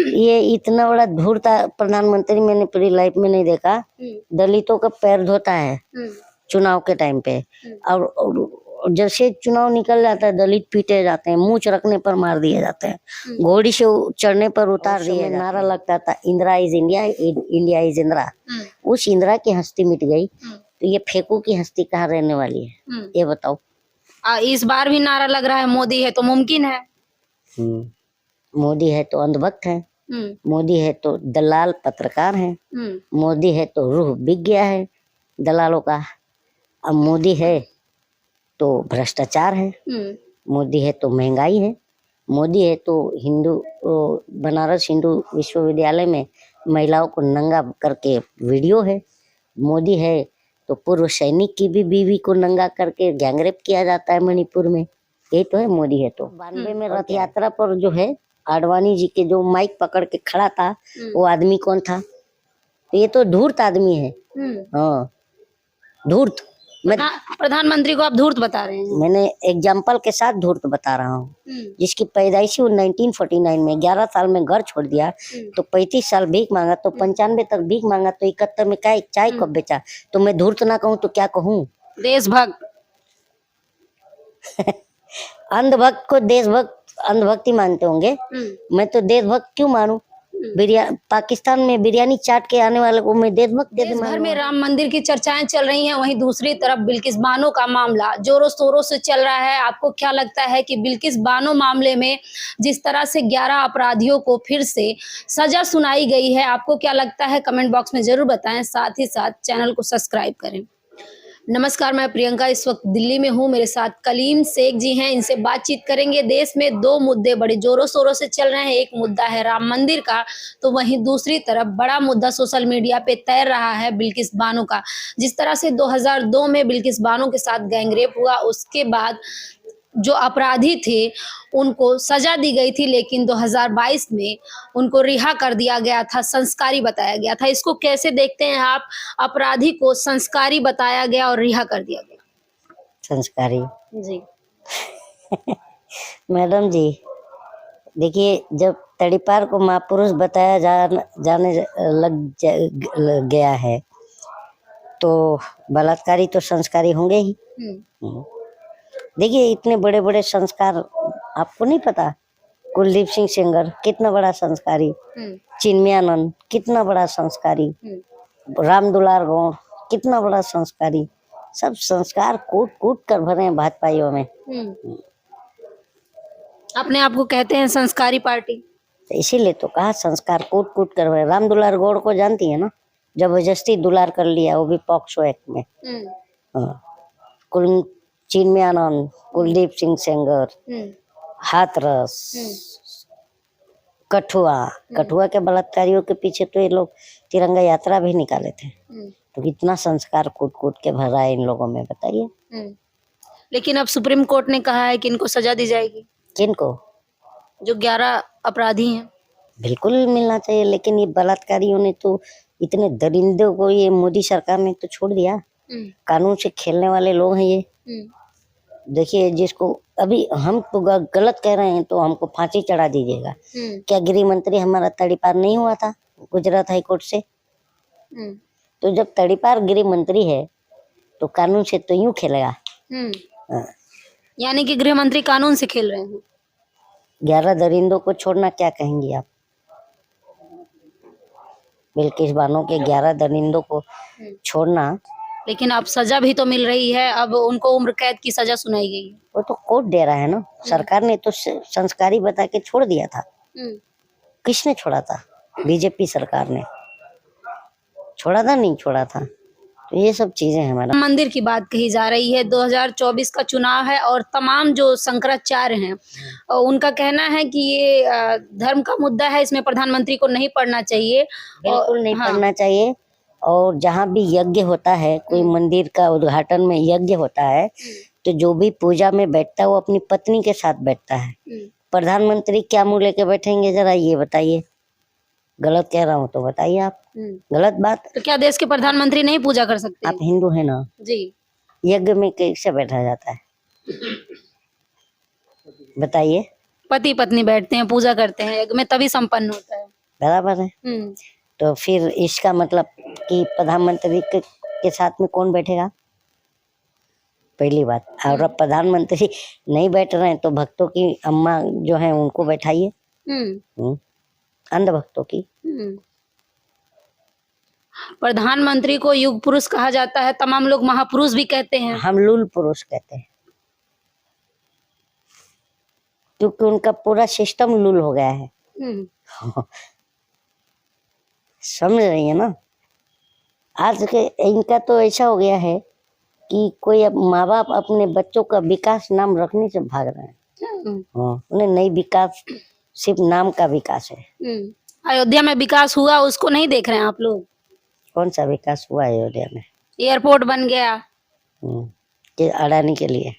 ये इतना बड़ा धूर्त प्रधानमंत्री मैंने पूरी लाइफ में नहीं देखा। दलितों का पैर धोता है चुनाव के टाइम पे, और जैसे चुनाव निकल जाता है दलित पीटे जाते हैं, मूंछ रखने पर मार दिए जाते हैं, घोड़ी से चढ़ने पर उतार दिए। नारा लगता था Indira is India, India is Indira. उस इंदिरा की हस्ती मिट गई, तो ये फेंकू की हस्ती कहाँ रहने वाली है, ये बताओ। इस बार भी नारा लग रहा है मोदी है तो मुमकिन है। मोदी है तो अंधभक्त है, मोदी है तो दलाल पत्रकार है, मोदी है तो रूह बिक गया है दलालों का, अब मोदी है तो भ्रष्टाचार है, मोदी है तो महंगाई है, मोदी है तो बनारस हिंदू विश्वविद्यालय में महिलाओं को नंगा करके वीडियो है, मोदी है तो पूर्व सैनिक की भी बीवी को नंगा करके गैंगरेप किया जाता है मणिपुर में, ये तो है मोदी है तो। 92 में रथ यात्रा पर जो है आडवाणी जी के जो माइक पकड़ के खड़ा था वो आदमी कौन था? तो ये तो धूर्त आदमी है। हाँ धूर्त। प्रधानमंत्री को आप धूर्त बता रहे हैं? मैंने एग्जाम्पल के साथ धूर्त बता रहा हूँ। जिसकी पैदाइशी 1949 में 11 साल में घर छोड़ दिया, तो 35 साल भीख मांगा, तो 95 तक भीख मांगा, तो 71 में चाय कब बेचा? तो मैं धूर्त ना कहूँ तो क्या कहूँ? देशभक्त। अंधभक्त को देशभक्त अंधभक्ति मानते होंगे, मैं तो देशभक्त क्यों मानूं? पाकिस्तान में बिरयानी चाट के आने वाले को मैं देशभक्त देश भर में राम मंदिर की चर्चाएं चल रही हैं, वहीं दूसरी तरफ बिल्किस बानो का मामला जोरों शोरों से चल रहा है। आपको क्या लगता है कि बिल्किस बानो मामले में जिस तरह से 11 अपराधियों को फिर से सजा सुनाई गई है, आपको क्या लगता है? कमेंट बॉक्स में जरूर बताएं, साथ ही साथ चैनल को सब्सक्राइब करें। नमस्कार, मैं प्रियंका इस वक्त दिल्ली में हूँ, मेरे साथ कलीम शेख जी हैं, इनसे बातचीत करेंगे। देश में 2 मुद्दे बड़े जोरों शोरों से चल रहे हैं, एक मुद्दा है राम मंदिर का, तो वहीं दूसरी तरफ बड़ा मुद्दा सोशल मीडिया पे तैर रहा है बिल्किस बानो का। जिस तरह से 2002 में बिल्किस बानो के साथ गैंगरेप हुआ, उसके बाद जो अपराधी थे उनको सजा दी गई थी, लेकिन 2022 में उनको रिहा कर दिया गया था, संस्कारी बताया गया था। इसको कैसे देखते हैं आप? अपराधी को संस्कारी बताया गया और रिहा कर दिया गया। संस्कारी जी। मैडम जी देखिए, जब तड़ीपार को महापुरुष बताया जाने लग गया है, तो बलात्कारी तो संस्कारी होंगे ही। देखिए इतने बड़े बड़े संस्कार आपको नहीं पता? कुलदीप सिंह सेंगर कितना बड़ा संस्कारी, चिन्मयानंद कितना बड़ा संस्कारी, राम दुलार गौड़ कितना बड़ा संस्कारी, सब संस्कार कूट कूट कर भरे हैं भाजपाइयों में। अपने आप को कहते हैं संस्कारी पार्टी, तो इसीलिए तो कहा संस्कार कूट कूट कर भरे। राम दुलार गौड़ को जानती है ना, जबरदस्ती दुलार कर लिया, वो भी पॉक्सो एक्ट में। चिन्मयानंद, कुलदीप सिंह सेंगर, हाथरस, कठुआ के बलात्कारियों के पीछे तो ये लोग तिरंगा यात्रा भी निकाले थे। तो कितना संस्कार कूट कूट के भरा है इन लोगों में, बताइए। लेकिन अब सुप्रीम कोर्ट ने कहा है कि इनको सजा दी जाएगी। किनको? जो 11 अपराधी हैं। बिल्कुल मिलना चाहिए, लेकिन ये बलात्कारियों ने तो इतने दरिंदों को ये मोदी सरकार ने तो छोड़ दिया। कानून से खेलने वाले लोग हैं ये। देखिए, जिसको अभी हम तो गलत कह रहे हैं तो हमको फांसी चढ़ा दीजिएगा। क्या गृह मंत्री हमारा तड़ीपार नहीं हुआ था गुजरात हाई कोर्ट से? तो जब तड़ीपार गृह मंत्री है तो कानून से तो यूं खेलेगा। यानी कि गृह मंत्री कानून से खेल रहे हैं। 11 दरिंदों को छोड़ना क्या कहेंगी आप? बिल्किस बानो के 11 दरिंदों को छोड़ना। लेकिन अब सजा भी तो मिल रही है, अब उनको उम्र कैद की सजा सुनाई गई है। वो तो कोर्ट दे रहा है ना, सरकार ने तो संस्कारी बता के छोड़ दिया था। किसने छोड़ा था? बीजेपी सरकार ने छोड़ा था, नहीं छोड़ा था। तो ये सब चीजें हैं मैडम। मंदिर की बात कही जा रही है, 2024 का चुनाव है और तमाम जो शंकराचार्य हैं उनका कहना है कि ये धर्म का मुद्दा है, इसमें प्रधानमंत्री को नहीं पढ़ना चाहिए। बिल्कुल नहीं पढ़ना चाहिए। और जहाँ भी यज्ञ होता है, कोई मंदिर का उद्घाटन में यज्ञ होता है, तो जो भी पूजा में बैठता है वो अपनी पत्नी के साथ बैठता है। प्रधानमंत्री क्या मुंह लेके बैठेंगे, जरा ये बताइए। गलत कह रहा हूँ तो बताइए आप। गलत बात। तो क्या देश के प्रधानमंत्री नहीं पूजा कर सकते? आप हिंदू है ना जी। यज्ञ में कैसे बैठा जाता है बताइए? पति पत्नी बैठते हैं, पूजा करते हैं यज्ञ में, तभी संपन्न होता है। बराबर है। तो फिर इसका मतलब कि प्रधानमंत्री के साथ में कौन बैठेगा, पहली बात। और अब प्रधानमंत्री नहीं बैठ रहे हैं तो भक्तों की अम्मा जो है उनको बैठाइए, अंधभक्तों की। प्रधानमंत्री को युग पुरुष कहा जाता है, तमाम लोग महापुरुष भी कहते हैं। हम लूल पुरुष कहते हैं, क्योंकि उनका पूरा सिस्टम लूल हो गया है। समझ रही है ना। आज के इनका तो ऐसा हो गया है कि कोई अब माँ बाप अपने बच्चों का विकास नाम रखने से भाग रहे हैं। उन्हें नहीं विकास, सिर्फ नाम का विकास है। अयोध्या में विकास हुआ, उसको नहीं देख रहे हैं आप लोग? कौन सा विकास हुआ अयोध्या में? एयरपोर्ट बन गया, कि अडानी के लिए,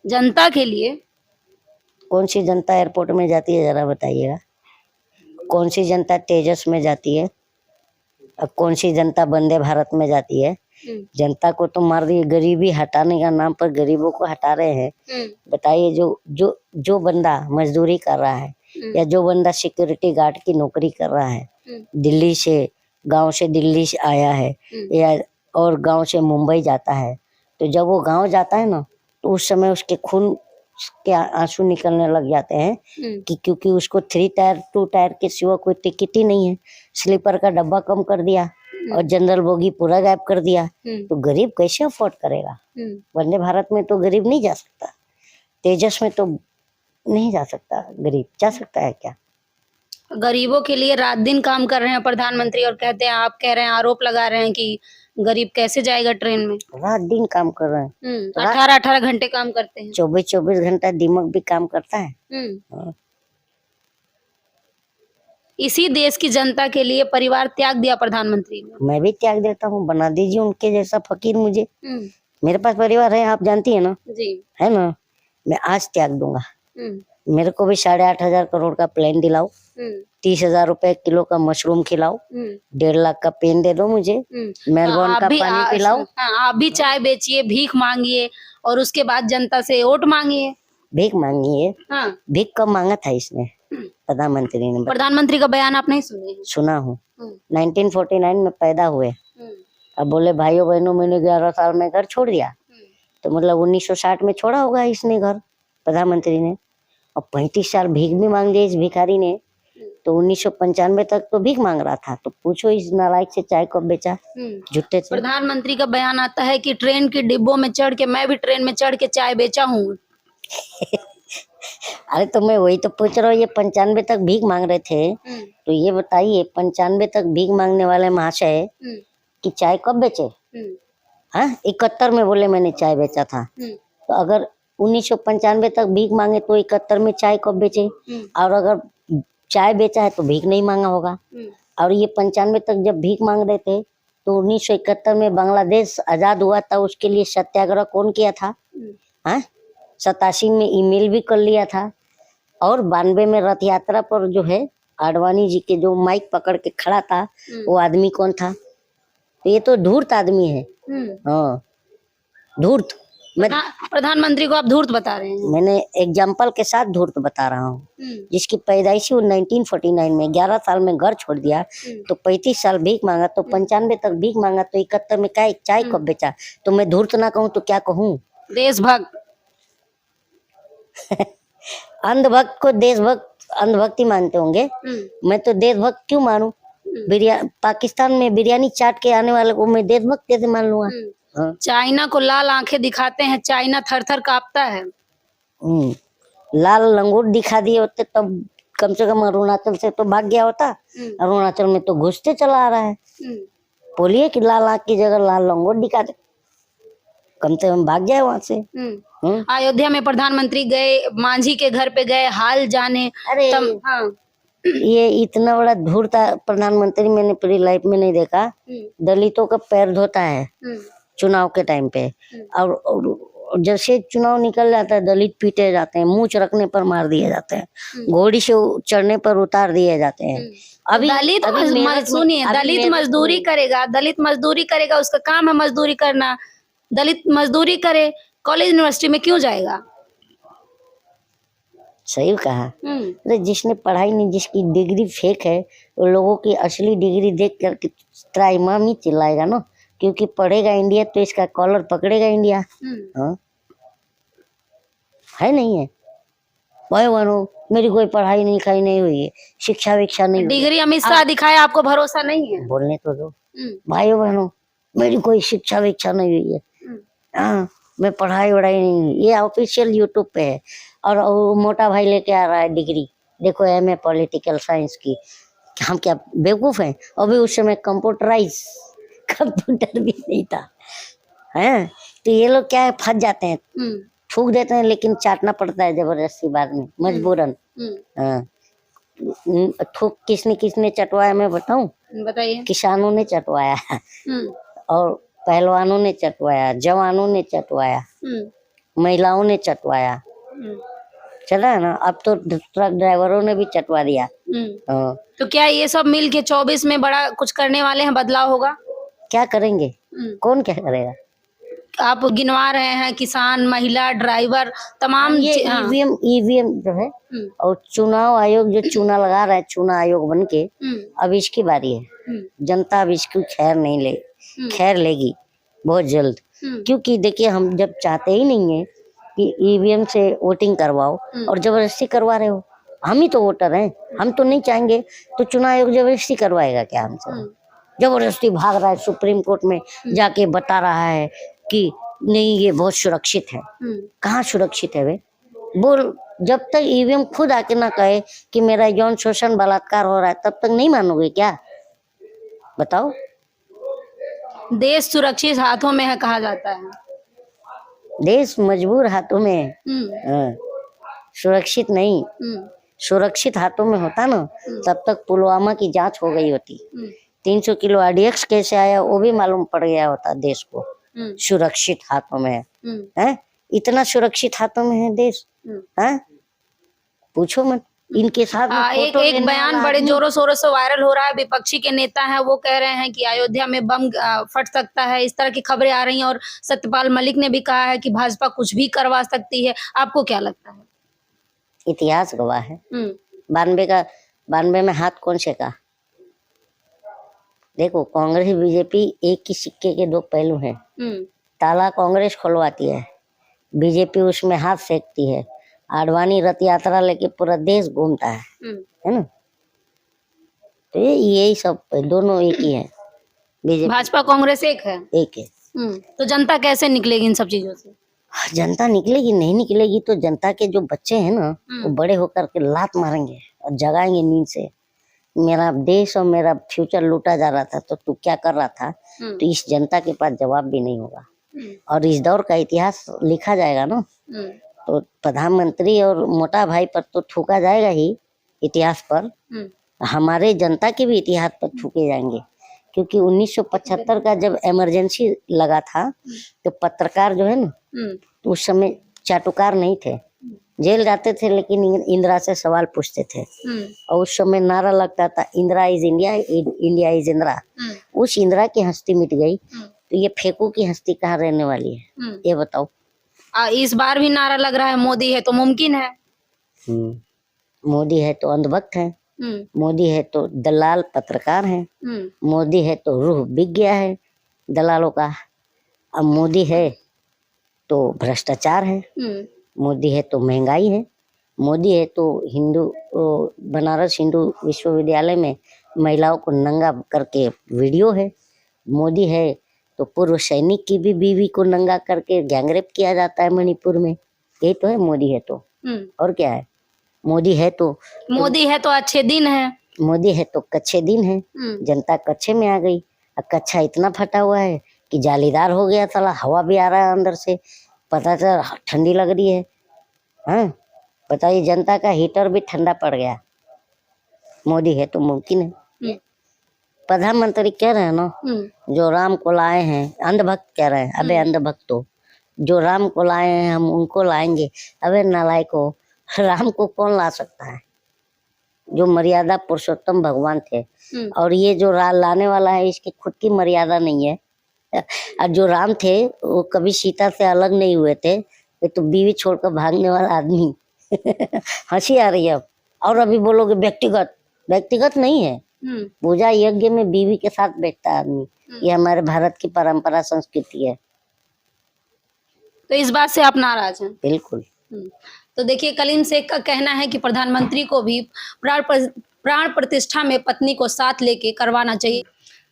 जनता के लिए। कौन सी जनता एयरपोर्ट में जाती है जरा बताइएगा? कौन सी जनता तेजस में जाती है? अब कौन सी जनता वंदे भारत में जाती है? जनता को तो मार दिए, गरीबी हटाने का नाम पर गरीबों को हटा रहे हैं। बताइए, जो बंदा मजदूरी कर रहा है या जो बंदा सिक्योरिटी गार्ड की नौकरी कर रहा है, दिल्ली से, गांव से दिल्ली से आया है या और गांव से मुंबई जाता है, तो जब वो गांव जाता है ना तो उस समय उसके खून के आंसू निकलने लग जाते हैं कि क्योंकि उसको 3 टायर 2 टायर के सिवा कोई टिकट ही नहीं है। स्लीपर का डब्बा कम कर दिया और जनरल बोगी पूरा गायब कर दिया, तो गरीब कैसे अफोर्ड करेगा? वंदे भारत में तो गरीब नहीं जा सकता, तेजस में तो नहीं जा सकता। गरीब जा सकता है क्या? गरीबों के लिए रात दिन काम कर रहे हैं प्रधानमंत्री, और कहते हैं, आप कह रहे हैं, आरोप लगा रहे हैं कि गरीब कैसे जाएगा ट्रेन में? रात दिन काम कर रहे हैं, 18-18 घंटे काम करते हैं, 24-24 घंटा दिमाग भी काम करता है। इसी देश की जनता के लिए परिवार त्याग दिया प्रधानमंत्री ने। मैं भी त्याग देता हूँ, बना दीजिए उनके जैसा फकीर मुझे। मेरे पास परिवार है, आप जानती है ना जी, है ना। मैं आज त्याग दूंगा। मेरे को भी 8.5 करोड़ का प्लेन दिलाओ, 30,000 रुपए किलो का मशरूम खिलाओ, 1.5 लाख का पेन दे दो मुझे, मेलबोर्न का पानी पिलाओ। आप भी चाय बेचिए, भीख मांगिए और उसके बाद जनता से वोट मांगिए। भीख मांगिए? भीख कब मांगा था इसने? प्रधानमंत्री ने। प्रधानमंत्री का बयान आप नहीं सुने? सुना हूँ। 1949 में पैदा हुए, अब बोले भाइयों बहनों मैंने 11 साल में घर छोड़ दिया, तो मतलब 1960 में छोड़ा होगा इसने घर, प्रधानमंत्री ने। और 35 साल भीख भी मांग लिया इस भिखारी ने, तो 1995 तक तो भीख मांग रहा था। तो पूछो इस नालायक से चाय कब बेचा, झूठे से। प्रधानमंत्री का बयान आता है कि ट्रेन के डिब्बों में चढ़ के, मैं भी ट्रेन में चढ़ के चाय बेचा हूँ। अरे तो मैं वही तो पूछ रहा हूँ, ये 95 तक भीख मांग रहे थे, तो ये बताइए 95 तक भीख मांगने वाले महाशय कि चाय कब बेचे? हाँ, 71 में बोले मैंने चाय बेचा था, तो अगर 1995 तक भीख मांगे तो 71 में चाय कब बेचे? और अगर चाय बेचा है तो भीख नहीं मांगा होगा। और ये 95 तक जब भीख मांग रहे थे तो 1971 में बांग्लादेश आजाद हुआ था, उसके लिए सत्याग्रह कौन किया था? हाँ, 87 में ईमेल भी कर लिया था, और 92 में रथ यात्रा पर जो है आडवाणी जी के जो माइक पकड़ के खड़ा था, वो आदमी कौन था? तो ये तो धूर्त आदमी है। हाँ, धूर्त। मैं प्रधानमंत्री को आप धूर्त बता रहे हैं? मैंने एग्जाम्पल के साथ धूर्त बता रहा हूँ। जिसकी पैदाइश 1949 में 11 साल में घर छोड़ दिया, तो 35 साल भीख मांगा, तो 95 तक भीख मांगा, तो 71 में क्या चाय कब बेचा? तो मैं धूर्त ना कहूँ तो क्या कहूँ? देशभक्त। अंधभक्त को देशभक्त अंधभक्ति मानते होंगे, मैं तो देशभक्त क्यों मानूं? पाकिस्तान में बिरयानी चाट के आने वाले को मैं देशभक्त कैसे मान लूंगा? चाइना को लाल आंखें दिखाते हैं, चाइना थर-थर कांपता है। लाल लंगोट दिखा दिए होते तब कम से कम अरुणाचल से तो भाग गया होता। अरुणाचल में तो घुसते चला आ रहा है। बोलिए कि लाल आंख की जगह लाल लंगोट दिखा दे, कम से कम भाग जाए वहां से। अयोध्या में प्रधानमंत्री गए, मांझी के घर पे गए हाल जाने। अरे हाँ। ये इतना बड़ा धूर्त प्रधानमंत्री मैंने पूरी लाइफ में नहीं देखा। दलितों का पैर धोता है चुनाव के टाइम पे, और जैसे चुनाव निकल जाता है दलित पीटे जाते हैं, मूंछ रखने पर मार दिए जाते हैं, घोड़ी से चढ़ने पर उतार दिए जाते हैं। अभी सुनिए, दलित मजदूरी करेगा, दलित मजदूरी करेगा, उसका काम है मजदूरी करना। दलित मजदूरी करे, कॉलेज यूनिवर्सिटी में क्यों जाएगा? सही कहा। अरे जिसने पढ़ाई नहीं, जिसकी डिग्री फेक है, वो लोगों की असली डिग्री देख कर त्राईमाम ही चिल्लाएगा ना, क्योंकि पढ़ेगा इंडिया तो इसका कॉलर पकड़ेगा इंडिया। हाँ, है नहीं है भाई बनो, मेरी कोई पढ़ाई नहीं लिखाई नहीं हुई है, शिक्षा विक्षा नहीं हुई है। डिग्री अमित शाह दिखाए, आपको भरोसा नहीं है? बोलने तो दो भाइयों बहनों, मेरी कोई शिक्षा विक्षा नहीं हुई है। हाँ, मैं पढ़ाई वढ़ाई नहीं हुई, ये ऑफिशियल यूट्यूब पे है। और वो मोटा भाई लेके आ रहा है डिग्री, देखो एमए पॉलिटिकल साइंस की। हम क्या बेवकूफ हैं? अभी उस समय कंप्यूटर भी नहीं था, है? तो ये लोग क्या फंस जाते हैं, थूक देते हैं, लेकिन चाटना पड़ता है जबरदस्ती बाद में, मजबूरन। हाँ, थूक किसने चटवाया मैं बताऊं? बताइए। किसानों ने चटवाया और पहलवानों ने चटवाया, जवानों ने चटवाया, महिलाओं ने चटवाया। चला है ना, अब तो ट्रक ड्राइवरों ने भी चटवा दिया। तो क्या ये सब मिल के 24 में बड़ा कुछ करने वाले हैं, बदलाव होगा? क्या करेंगे? कौन क्या करेगा? आप गिनवा रहे हैं किसान, महिला, ड्राइवर, तमाम ये ईवीएम जो है और चुनाव आयोग जो चूना लगा रहा है, चुनाव आयोग बन के, अब इसकी बारी है। जनता अब इसकी खैर लेगी बहुत जल्द। क्योंकि देखिए, हम जब चाहते ही नहीं है कि ईवीएम से वोटिंग करवाओ और जबरदस्ती करवा रहे हो, हम ही तो वोटर हैं, हम तो नहीं चाहेंगे, तो चुनाव आयोग जबरदस्ती करवाएगा क्या हमसे? जबरदस्ती भाग रहा है सुप्रीम कोर्ट में जाके बता रहा है कि नहीं ये बहुत सुरक्षित है। कहाँ सुरक्षित है वे? बोल, जब तक ईवीएम खुद आके ना कहे कि मेरा यौन शोषण बलात्कार हो रहा है, तब तक नहीं मानोगे क्या? बताओ। देश सुरक्षित हाथों में है कहा जाता है। देश मजबूर हाथों में है, सुरक्षित नहीं। सुरक्षित हाथों में होता ना, तब तक पुलवामा की जांच हो गई होती। 300 किलो आरडीएक्स कैसे आया वो भी मालूम पड़ गया होता देश को। सुरक्षित हाथों में है, इतना सुरक्षित हाथों में है देश, है? पूछो मत। इनके साथ एक बयान बड़े जोरों शोरों से वायरल हो रहा है, विपक्षी के नेता हैं, वो कह रहे हैं कि अयोध्या में बम फट सकता है, इस तरह की खबरें आ रही हैं। और सत्यपाल मलिक ने भी कहा है कि भाजपा कुछ भी करवा सकती है। आपको क्या लगता है? इतिहास गवाह है। 92 में हाथ कौन सेका? देखो, कांग्रेस बीजेपी एक ही सिक्के के दो पहलू हैं। ताला कांग्रेस खुलवाती है, बीजेपी उसमें हाथ सेकती है। आडवाणी रथ यात्रा लेके पूरा देश घूमता है ना? तो यही सब दोनों एक ही है। बीजेपी भाजपा कांग्रेस एक है, एक है। तो जनता कैसे निकलेगी इन सब चीजों से? जनता निकलेगी, नहीं निकलेगी तो जनता के जो बच्चे हैं ना, वो बड़े होकर के लात मारेंगे और जगाएंगे नींद से। मेरा देश और मेरा फ्यूचर लूटा जा रहा था, तो तू क्या कर रहा था? तो इस जनता के पास जवाब भी नहीं होगा। और इस दौर का इतिहास लिखा जाएगा ना, तो प्रधानमंत्री और मोटा भाई पर तो थूका जाएगा ही इतिहास पर, हमारे जनता के भी इतिहास पर थूके जाएंगे। क्योंकि 1975 का जब इमरजेंसी लगा था, तो पत्रकार जो है ना, तो उस समय चाटुकार नहीं थे, जेल जाते थे, लेकिन इंदिरा से सवाल पूछते थे। और उस समय नारा लगता था, Indira is India, India is Indira. उस इंदिरा की हस्ती मिट गई, तो ये फेंकू की हस्ती कहाँ रहने वाली है? ये बताओ। इस बार भी नारा लग रहा है, मोदी है तो मुमकिन है। मोदी है तो अंधभक्त है, मोदी है तो दलाल पत्रकार है, मोदी है तो रूह बिक गया है दलालों का। अब मोदी है तो भ्रष्टाचार है, मोदी है तो महंगाई है, मोदी है तो बनारस हिंदू विश्वविद्यालय में महिलाओं को नंगा करके वीडियो है, मोदी है तो पूर्व सैनिक की भी बीवी को नंगा करके गैंगरेप किया जाता है मणिपुर में। यही तो है मोदी है तो। और क्या है? मोदी है तो अच्छे दिन है, मोदी है तो कच्चे दिन है। जनता कच्चे में आ गई। कच्चा इतना फटा हुआ है कि जालीदार हो गया, साला हवा भी आ रहा है अंदर से, पता चल ठंडी लग रही है। हाँ, बताइए, जनता का हीटर भी ठंडा पड़ गया। मोदी है तो मुमकिन है। प्रधानमंत्री कह रहे हैं ना, जो राम को लाए हैं, अंधभक्त कह रहे हैं। अबे अंधभक्त तो जो राम को लाए हैं हम उनको लाएंगे। अबे नालायको, राम को कौन ला सकता है? जो मर्यादा पुरुषोत्तम भगवान थे। और ये जो लाने वाला है, इसकी खुद की मर्यादा नहीं है। और जो राम थे वो कभी सीता से अलग नहीं हुए थे, ये तो बीवी छोड़कर भागने वाला आदमी हंसी आ रही है अब। और अभी बोलोगे व्यक्तिगत, व्यक्तिगत नहीं है। पूजा यज्ञ में बीवी के साथ बैठता है आदमी। ये हमारे भारत की परंपरा संस्कृति है। तो इस बात से आप नाराज हैं? बिल्कुल। तो देखिए, कलीम शेख का कहना है कि प्रधानमंत्री को भी प्राण प्रतिष्ठा में पत्नी को साथ लेके करवाना चाहिए।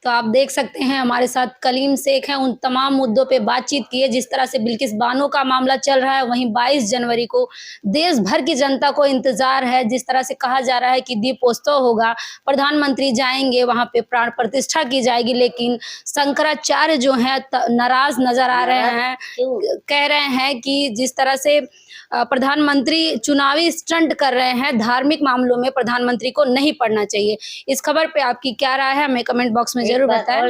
तो आप देख सकते हैं हमारे साथ कलीम शेख हैं, उन तमाम मुद्दों पे बातचीत की है। जिस तरह से बिल्किस बानो का मामला चल रहा है, वहीं 22 जनवरी को देश भर की जनता को इंतजार है। जिस तरह से कहा जा रहा है कि दीपोत्सव होगा, प्रधानमंत्री जाएंगे, वहां पे प्राण प्रतिष्ठा की जाएगी, लेकिन शंकराचार्य जो है नाराज नजर आ रहे हैं। कह रहे हैं कि जिस तरह से प्रधानमंत्री चुनावी स्टंट कर रहे हैं, धार्मिक मामलों में प्रधानमंत्री को नहीं पढ़ना चाहिए। इस खबर पे आपकी क्या राय है, हमें कमेंट बॉक्स में जरूर बताएं।